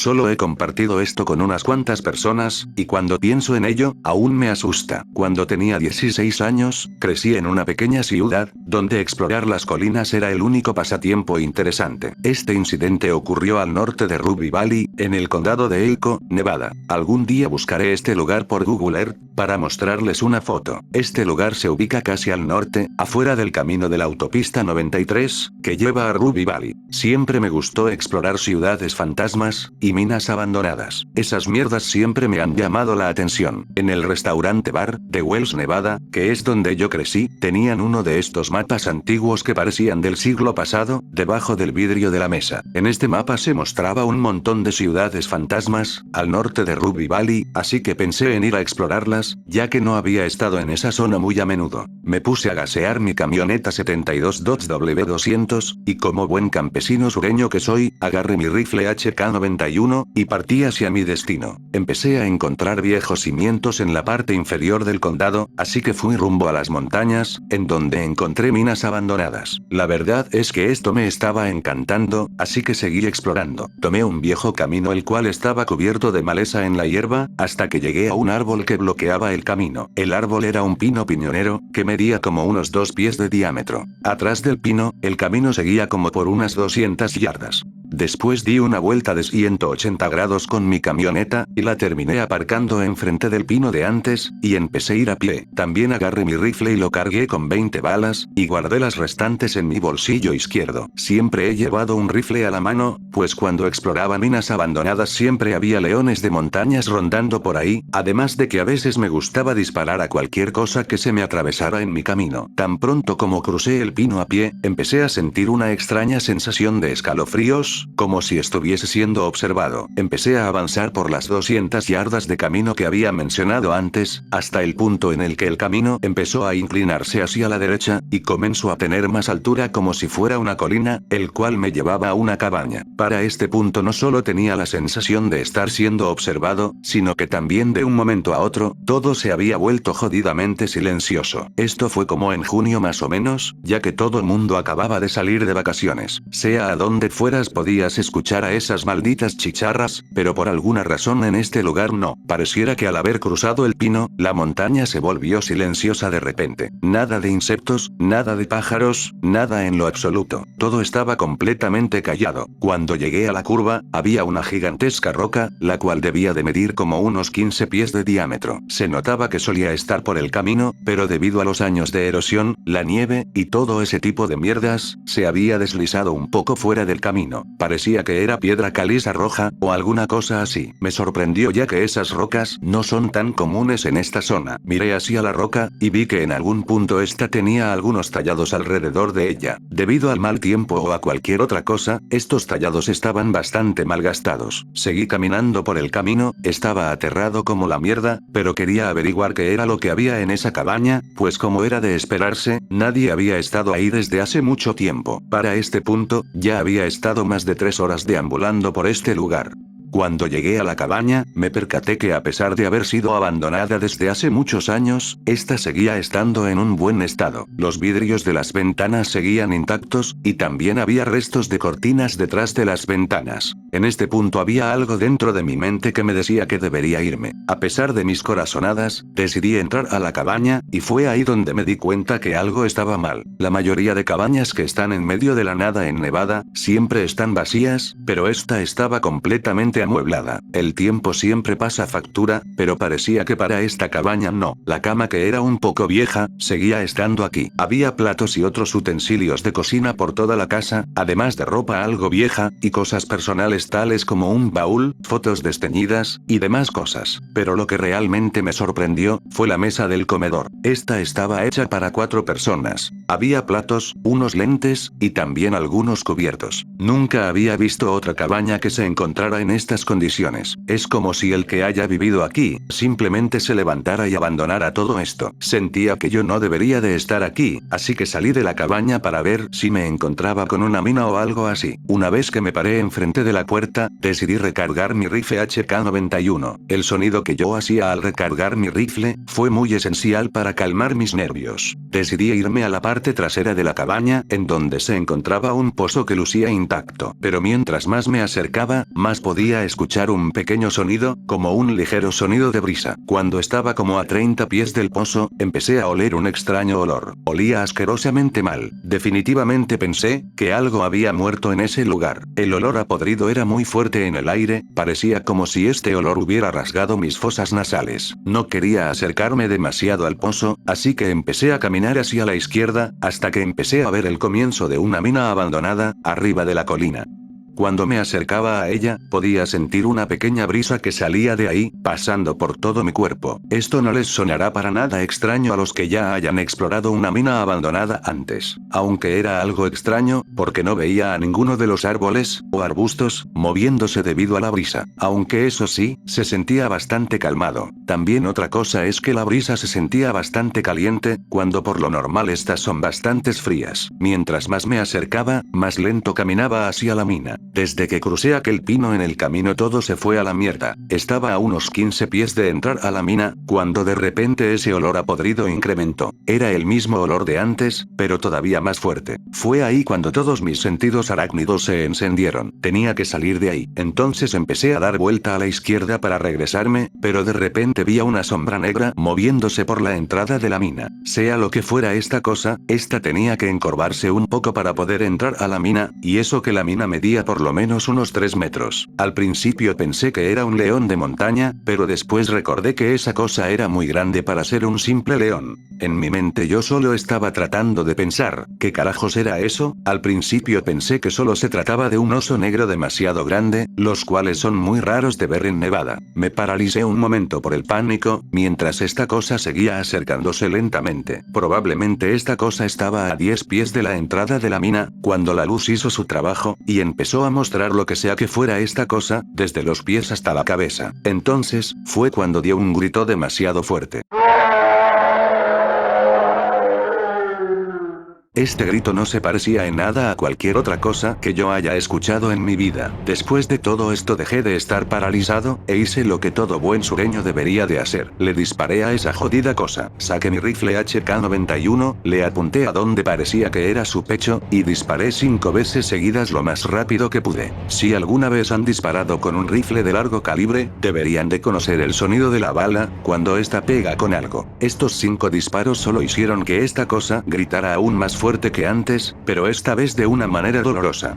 Solo he compartido esto con unas cuantas personas, y cuando pienso en ello, aún me asusta. Cuando tenía 16 años, crecí en una pequeña ciudad, donde explorar las colinas era el único pasatiempo interesante. Este incidente ocurrió al norte de Ruby Valley, en el condado de Elko, Nevada. Algún día buscaré este lugar por Google Earth, para mostrarles una foto. Este lugar se ubica casi al norte, afuera del camino de la autopista 93, que lleva a Ruby Valley. Siempre me gustó explorar ciudades fantasmas, y minas abandonadas. Esas mierdas siempre me han llamado la atención. En el restaurante bar, de Wells, Nevada, que es donde yo crecí, tenían uno de estos mapas antiguos que parecían del siglo pasado, debajo del vidrio de la mesa. En este mapa se mostraba un montón de ciudades fantasmas, al norte de Ruby Valley, así que pensé en ir a explorarlas, ya que no había estado en esa zona muy a menudo. Me puse a gasear mi camioneta 72 Dodge W200, y como buen campesino sureño que soy, agarré mi rifle HK-91, y partí hacia mi destino. Empecé a encontrar viejos cimientos en la parte inferior del condado, así que fui rumbo a las montañas, en donde encontré minas abandonadas. La verdad es que esto me estaba encantando, así que seguí explorando. Tomé un viejo camino el cual estaba cubierto de maleza en la hierba, hasta que llegué a un árbol que bloqueaba el camino. El árbol era un pino piñonero, que medía como unos 2 pies de diámetro. Atrás del pino, el camino seguía como por unas 200 yardas. Después di una vuelta de 180 grados con mi camioneta, y la terminé aparcando enfrente del pino de antes, y empecé a ir a pie. También agarré mi rifle y lo cargué con 20 balas, y guardé las restantes en mi bolsillo izquierdo. Siempre he llevado un rifle a la mano, pues cuando exploraba minas abandonadas siempre había leones de montañas rondando por ahí, además de que a veces me gustaba disparar a cualquier cosa que se me atravesara en mi camino. Tan pronto como crucé el pino a pie, empecé a sentir una extraña sensación de escalofríos, como si estuviese siendo observado. Empecé a avanzar por las 200 yardas de camino que había mencionado antes, hasta el punto en el que el camino empezó a inclinarse hacia la derecha, y comenzó a tener más altura como si fuera una colina, el cual me llevaba a una cabaña. Para este punto no solo tenía la sensación de estar siendo observado, sino que también de un momento a otro, todo se había vuelto jodidamente silencioso. Esto fue como en junio más o menos, ya que todo el mundo acababa de salir de vacaciones. Sea a donde fueras podías escuchar a esas malditas chicharras, pero por alguna razón en este lugar no. Pareciera que al haber cruzado el pino, la montaña se volvió silenciosa de repente. Nada de insectos, nada de pájaros, nada en lo absoluto. Todo estaba completamente callado. Cuando llegué a la curva, había una gigantesca roca, la cual debía de medir como unos 15 pies de diámetro. Se notaba que solía estar por el camino, pero debido a los años de erosión, la nieve, y todo ese tipo de mierdas, se había deslizado un poco fuera del camino. Parecía que era piedra caliza roja, o alguna cosa así. Me sorprendió ya que esas rocas no son tan comunes en esta zona. Miré hacia la roca, y vi que en algún punto esta tenía algunos tallados alrededor de ella. Debido al mal tiempo o a cualquier otra cosa, estos tallados estaban bastante malgastados. Seguí caminando por el camino, estaba aterrado como la mierda, pero quería averiguar qué era lo que había en esa cabaña, pues como era de esperarse, nadie había estado ahí desde hace mucho tiempo. Para este punto, ya había estado más de 3 horas deambulando por este lugar. Cuando llegué a la cabaña, me percaté que a pesar de haber sido abandonada desde hace muchos años, esta seguía estando en un buen estado. Los vidrios de las ventanas seguían intactos, y también había restos de cortinas detrás de las ventanas. En este punto había algo dentro de mi mente que me decía que debería irme. A pesar de mis corazonadas, decidí entrar a la cabaña, y fue ahí donde me di cuenta que algo estaba mal. La mayoría de cabañas que están en medio de la nada en Nevada, siempre están vacías, pero esta estaba completamente amueblada. El tiempo siempre pasa factura, pero parecía que para esta cabaña no. La cama, que era un poco vieja, seguía estando aquí. Había platos y otros utensilios de cocina por toda la casa, además de ropa algo vieja, y cosas personales tales como un baúl, fotos desteñidas, y demás cosas. Pero lo que realmente me sorprendió, fue la mesa del comedor. Esta estaba hecha para 4 personas. Había platos, unos lentes, y también algunos cubiertos. Nunca había visto otra cabaña que se encontrara en estas condiciones. Es como si el que haya vivido aquí, simplemente se levantara y abandonara todo esto. Sentía que yo no debería de estar aquí, así que salí de la cabaña para ver si me encontraba con una mina o algo así. Una vez que me paré enfrente de la puerta, decidí recargar mi rifle HK-91. El sonido que yo hacía al recargar mi rifle, fue muy esencial para calmar mis nervios. Decidí irme a la parte parte trasera de la cabaña, en donde se encontraba un pozo que lucía intacto. Pero mientras más me acercaba, más podía escuchar un pequeño sonido, como un ligero sonido de brisa. Cuando estaba como a 30 pies del pozo, empecé a oler un extraño olor. Olía asquerosamente mal. Definitivamente pensé que algo había muerto en ese lugar. El olor a podrido era muy fuerte en el aire, parecía como si este olor hubiera rasgado mis fosas nasales. No quería acercarme demasiado al pozo, así que empecé a caminar hacia la izquierda, hasta que empecé a ver el comienzo de una mina abandonada, arriba de la colina. Cuando me acercaba a ella, podía sentir una pequeña brisa que salía de ahí, pasando por todo mi cuerpo. Esto no les sonará para nada extraño a los que ya hayan explorado una mina abandonada antes. Aunque era algo extraño, porque no veía a ninguno de los árboles, o arbustos, moviéndose debido a la brisa. Aunque eso sí, se sentía bastante calmado. También otra cosa es que la brisa se sentía bastante caliente, cuando por lo normal estas son bastante frías. Mientras más me acercaba, más lento caminaba hacia la mina. Desde que crucé aquel pino en el camino todo se fue a la mierda. Estaba a unos 15 pies de entrar a la mina, cuando de repente ese olor a podrido incrementó. Era el mismo olor de antes, pero todavía más fuerte. Fue ahí cuando todos mis sentidos arácnidos se encendieron. Tenía que salir de ahí. Entonces empecé a dar vuelta a la izquierda para regresarme, pero de repente vi a una sombra negra moviéndose por la entrada de la mina. Sea lo que fuera esta cosa, esta tenía que encorvarse un poco para poder entrar a la mina, y eso que la mina medía por lo menos unos 3 metros. Al principio pensé que era un león de montaña, pero después recordé que esa cosa era muy grande para ser un simple león. En mi mente yo solo estaba tratando de pensar, ¿qué carajos era eso? Al principio pensé que solo se trataba de un oso negro demasiado grande, los cuales son muy raros de ver en Nevada. Me paralicé un momento por el pánico, mientras esta cosa seguía acercándose lentamente. Probablemente esta cosa estaba a 10 pies de la entrada de la mina, cuando la luz hizo su trabajo, y empezó a mostrar lo que sea que fuera esta cosa, desde los pies hasta la cabeza. Entonces, fue cuando dio un grito demasiado fuerte. Este grito no se parecía en nada a cualquier otra cosa que yo haya escuchado en mi vida. Después de todo esto dejé de estar paralizado, e hice lo que todo buen sureño debería de hacer. Le disparé a esa jodida cosa. Saqué mi rifle HK-91, le apunté a donde parecía que era su pecho, y disparé 5 veces seguidas lo más rápido que pude. Si alguna vez han disparado con un rifle de largo calibre, deberían de conocer el sonido de la bala, cuando esta pega con algo. Estos 5 disparos solo hicieron que esta cosa gritara aún más fuerte que antes, pero esta vez de una manera dolorosa.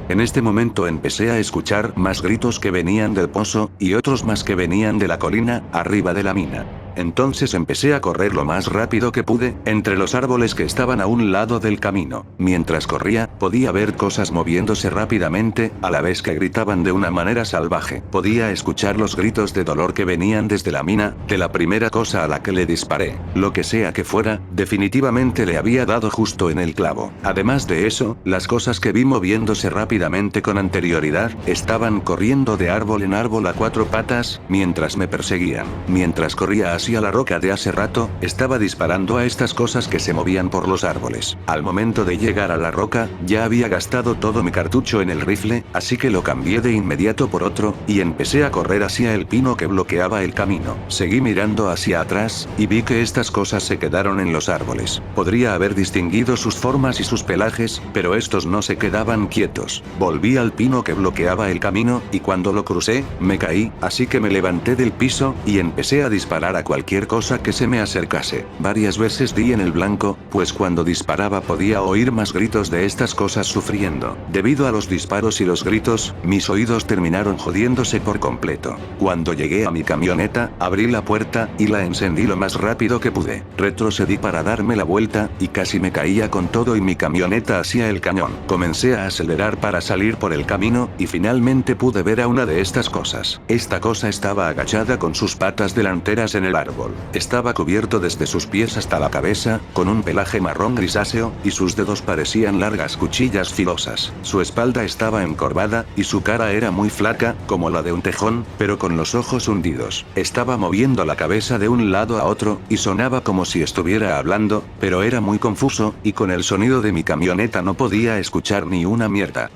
En este momento empecé a escuchar más gritos que venían del pozo, y otros más que venían de la colina, arriba de la mina. Entonces empecé a correr lo más rápido que pude, entre los árboles que estaban a un lado del camino. Mientras corría, podía ver cosas moviéndose rápidamente, a la vez que gritaban de una manera salvaje. Podía escuchar los gritos de dolor que venían desde la mina, de la primera cosa a la que le disparé. Lo que sea que fuera, definitivamente le había dado justo en el clavo. Además de eso, las cosas que vi moviéndose rápidamente con anterioridad, estaban corriendo de árbol en árbol a 4 patas, mientras me perseguían. Mientras corría hacia la roca de hace rato, estaba disparando a estas cosas que se movían por los árboles. Al momento de llegar a la roca, ya había gastado todo mi cartucho en el rifle, así que lo cambié de inmediato por otro, y empecé a correr hacia el pino que bloqueaba el camino. Seguí mirando hacia atrás, y vi que estas cosas se quedaron en los árboles. Podría haber distinguido sus formas y sus pelajes, pero estos no se quedaban quietos. Volví al pino que bloqueaba el camino, y cuando lo crucé, me caí, así que me levanté del piso, y empecé a disparar a cualquier cosa que se me acercase. Varias veces di en el blanco, pues cuando disparaba podía oír más gritos de estas cosas sufriendo. Debido a los disparos y los gritos, mis oídos terminaron jodiéndose por completo. Cuando llegué a mi camioneta, abrí la puerta, y la encendí lo más rápido que pude. Retrocedí para darme la vuelta, y casi me caía con todo y mi camioneta hacia el cañón. Comencé a acelerar para salir por el camino, y finalmente pude ver a una de estas cosas. Esta cosa estaba agachada con sus patas delanteras en el árbol. Estaba cubierto desde sus pies hasta la cabeza, con un pelaje marrón grisáceo, y sus dedos parecían largas cuchillas filosas. Su espalda estaba encorvada, y su cara era muy flaca, como la de un tejón, pero con los ojos hundidos. Estaba moviendo la cabeza de un lado a otro, y sonaba como si estuviera hablando, pero era muy confuso, y con el sonido de mi camioneta no podía escuchar ni una mierda.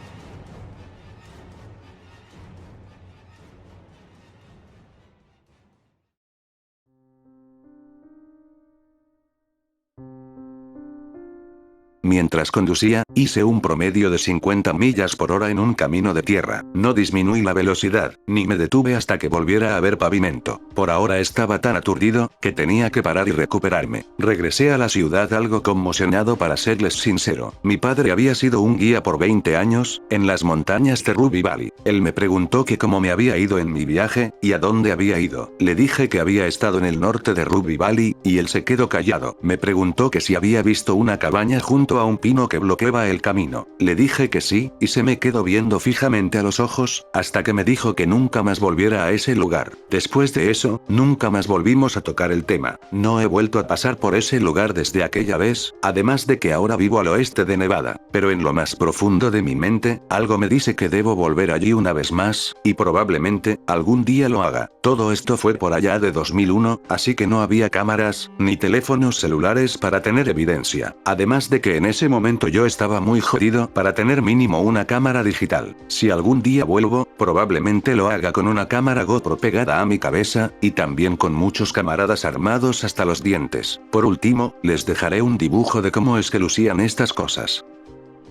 Mientras conducía, hice un promedio de 50 millas por hora en un camino de tierra. No disminuí la velocidad, ni me detuve hasta que volviera a ver pavimento. Por ahora estaba tan aturdido, que tenía que parar y recuperarme. Regresé a la ciudad algo conmocionado, para serles sincero. Mi padre había sido un guía por 20 años, en las montañas de Ruby Valley. Él me preguntó que cómo me había ido en mi viaje, y a dónde había ido. Le dije que había estado en el norte de Ruby Valley, y él se quedó callado. Me preguntó que si había visto una cabaña junto a un pino que bloqueaba el camino. Le dije que sí, y se me quedó viendo fijamente a los ojos, hasta que me dijo que nunca más volviera a ese lugar. Después de eso, nunca más volvimos a tocar el tema. No he vuelto a pasar por ese lugar desde aquella vez, además de que ahora vivo al oeste de Nevada. Pero en lo más profundo de mi mente, algo me dice que debo volver allí una vez más, y probablemente, algún día lo haga. Todo esto fue por allá de 2001, así que no había cámaras, ni teléfonos celulares para tener evidencia. Además de que en ese momento yo estaba muy jodido para tener mínimo una cámara digital. Si algún día vuelvo, probablemente lo haga con una cámara GoPro pegada a mi cabeza, y también con muchos camaradas armados hasta los dientes. Por último, les dejaré un dibujo de cómo es que lucían estas cosas.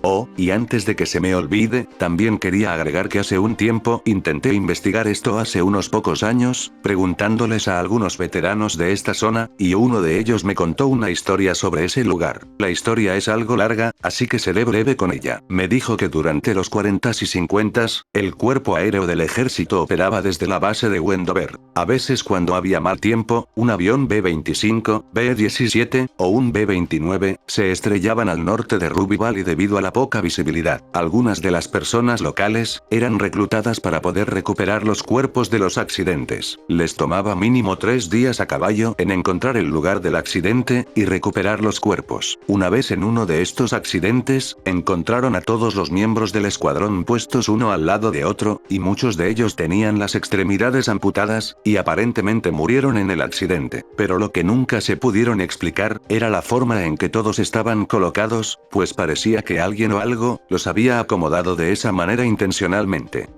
Oh, y antes de que se me olvide, también quería agregar que hace un tiempo intenté investigar esto hace unos pocos años, preguntándoles a algunos veteranos de esta zona, y uno de ellos me contó una historia sobre ese lugar. La historia es algo larga, así que seré breve con ella. Me dijo que durante los 40s y 50s, el cuerpo aéreo del ejército operaba desde la base de Wendover. A veces cuando había mal tiempo, un avión B-25, B-17, o un B-29, se estrellaban al norte de Ruby Valley debido a la poca visibilidad. Algunas de las personas locales eran reclutadas para poder recuperar los cuerpos de los accidentes. Les tomaba mínimo 3 días a caballo en encontrar el lugar del accidente y recuperar los cuerpos. Una vez en uno de estos accidentes, encontraron a todos los miembros del escuadrón puestos uno al lado de otro, y muchos de ellos tenían las extremidades amputadas, y aparentemente murieron en el accidente. Pero lo que nunca se pudieron explicar, era la forma en que todos estaban colocados, pues parecía que alguien o algo los había acomodado de esa manera intencionalmente.